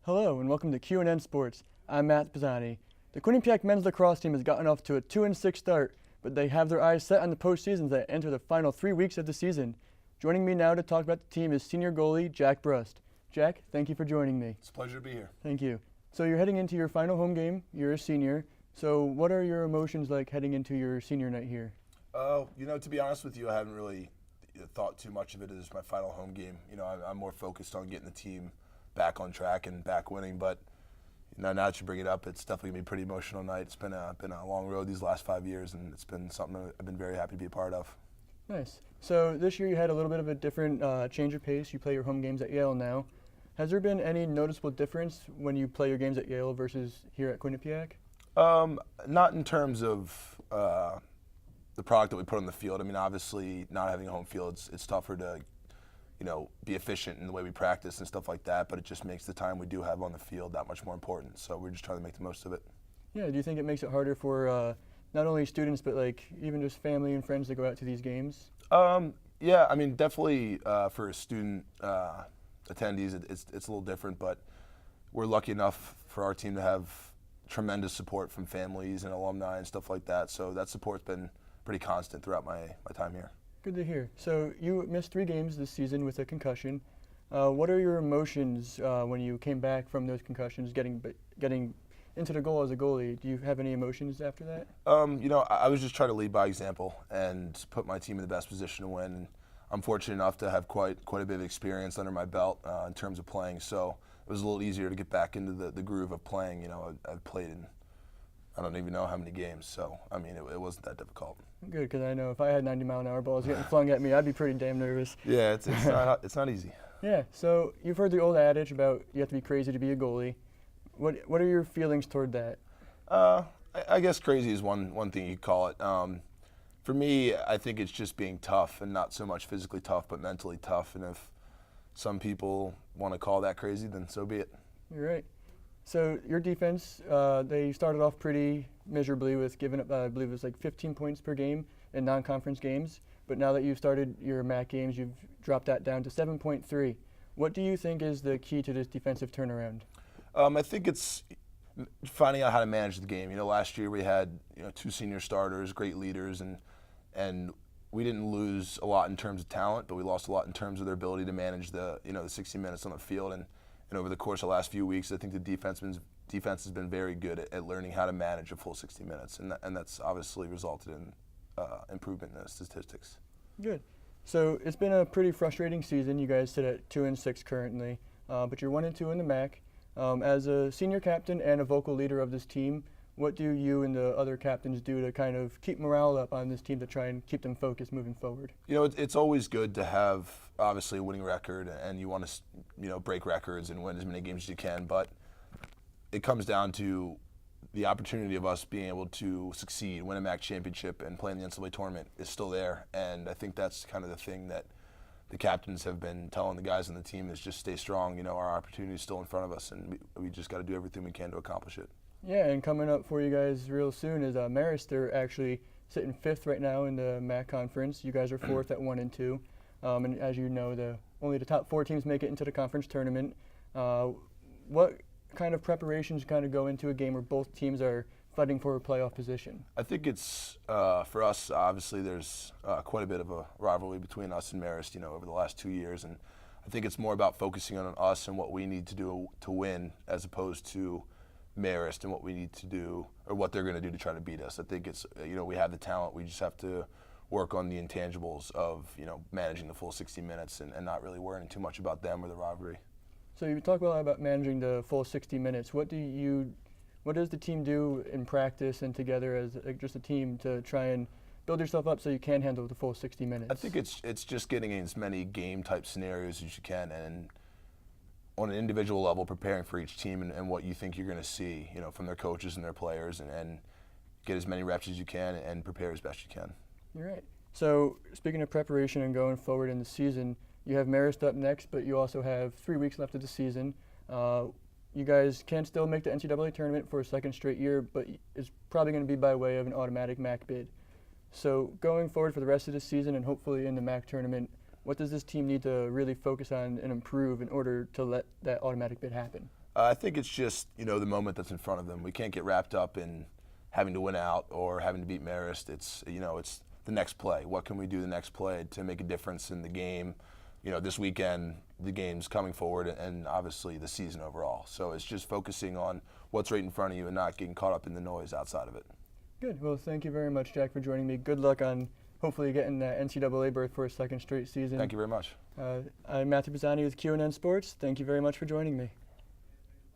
Hello and welcome to Q&N Sports. I'm Matt Pisani. The Quinnipiac men's lacrosse team has gotten off to a 2-6 start, but they have their eyes set on the postseason as they enter the final 3 weeks of the season. Joining me now to talk about the team is senior goalie Jack Brust. Jack, thank you for joining me. It's a pleasure to be here. Thank you. So you're heading into your final home game. You're a senior. So what are your emotions like heading into your senior night here? To be honest with you, I haven't really thought too much of it as my final home game. I'm more focused on getting the team back on track and back winning. But now that you bring it up, it's definitely gonna be a pretty emotional night. It's been a long road these last 5 years, and it's been something that I've been very happy to be a part of. Nice. So this year you had a little bit of a different change of pace. You play your home games at Yale now. Has there been any noticeable difference when you play your games at Yale versus here at Quinnipiac? Not in terms of the product that we put on the field. I mean, obviously, not having a home field, it's tougher to, be efficient in the way we practice and stuff like that. But it just makes the time we do have on the field that much more important. So we're just trying to make the most of it. Yeah. Do you think it makes it harder for not only students but like even just family and friends to go out to these games? Yeah. I mean, definitely for student attendees, it's a little different. But we're lucky enough for our team to have tremendous support from families and alumni and stuff like that. So that support's been pretty constant throughout my time here. Good to hear. So you missed 3 games this season with a concussion. What are your emotions when you came back from those concussions, getting into the goal as a goalie? Do you have any emotions after that? I was just trying to lead by example and put my team in the best position to win. I'm fortunate enough to have quite a bit of experience under my belt in terms of playing, so it was a little easier to get back into the groove of playing. I've played in I don't even know how many games, so I mean it wasn't that difficult. Good, because I know if I had 90-mile-an-hour balls getting flung at me, I'd be pretty damn nervous. Yeah, it's not easy. Yeah, so you've heard the old adage about you have to be crazy to be a goalie. What are your feelings toward that? I guess crazy is one thing you call it. For me, I think it's just being tough, and not so much physically tough, but mentally tough. And if some people want to call that crazy, then so be it. You're right. So your defense, they started off pretty miserably with giving up, I believe it was like 15 points per game in non-conference games. But now that you've started your MAC games, you've dropped that down to 7.3. What do you think is the key to this defensive turnaround? I think it's finding out how to manage the game. Last year we had 2 senior starters, great leaders, and we didn't lose a lot in terms of talent, but we lost a lot in terms of their ability to manage the 60 minutes on the field. And over the course of the last few weeks, I think the defense has been very good at learning how to manage a full 60 minutes, and that's obviously resulted in improvement in the statistics. Good. So it's been a pretty frustrating season. You guys sit at 2-6 currently, but you're 1-2 in the MAC. As a senior captain and a vocal leader of this team, what do you and the other captains do to kind of keep morale up on this team to try and keep them focused moving forward? It's always good to have obviously a winning record, and you want to break records and win as many games as you can. But it comes down to the opportunity of us being able to succeed, win a MAC championship, and play in the NCAA tournament is still there. And I think that's kind of the thing that the captains have been telling the guys on the team is just stay strong. Our opportunity is still in front of us, and we just got to do everything we can to accomplish it. Yeah, and coming up for you guys real soon is Marist. They're actually sitting 5th right now in the MAC conference. You guys are 4th at 1-2. And as you know, only the top 4 teams make it into the conference tournament. What kind of preparations kind of go into a game where both teams are fighting for a playoff position? I think it's, for us, obviously there's quite a bit of a rivalry between us and Marist, over the last 2 years. And I think it's more about focusing on us and what we need to do to win as opposed to Marist and what we need to do or what they're going to do to try to beat us. I think it's, we have the talent. We just have to work on the intangibles of, managing the full 60 minutes and not really worrying too much about them or the rivalry. So you talk a lot about managing the full 60 minutes. What does the team do in practice and together as just a team to try and build yourself up so you can handle the full 60 minutes? I think it's just getting in as many game-type scenarios as you can, and on an individual level, preparing for each team and what you think you're going to see, from their coaches and their players, and get as many reps as you can and prepare as best you can. You're right. So speaking of preparation and going forward in the season, you have Marist up next, but you also have 3 weeks left of the season. You guys can still make the NCAA tournament for a 2nd straight year, but it's probably going to be by way of an automatic MAC bid. So going forward for the rest of the season and hopefully in the MAC tournament, what does this team need to really focus on and improve in order to let that automatic bid happen? I think it's just, the moment that's in front of them. We can't get wrapped up in having to win out or having to beat Marist. It's the next play. What can we do the next play to make a difference in the game? This weekend, the game's coming forward, and obviously the season overall. So it's just focusing on what's right in front of you and not getting caught up in the noise outside of it. Good. Well, thank you very much, Jack, for joining me. Good luck on hopefully getting that NCAA berth for a second straight season. Thank you very much. I'm Matthew Pisani with QNN Sports. Thank you very much for joining me.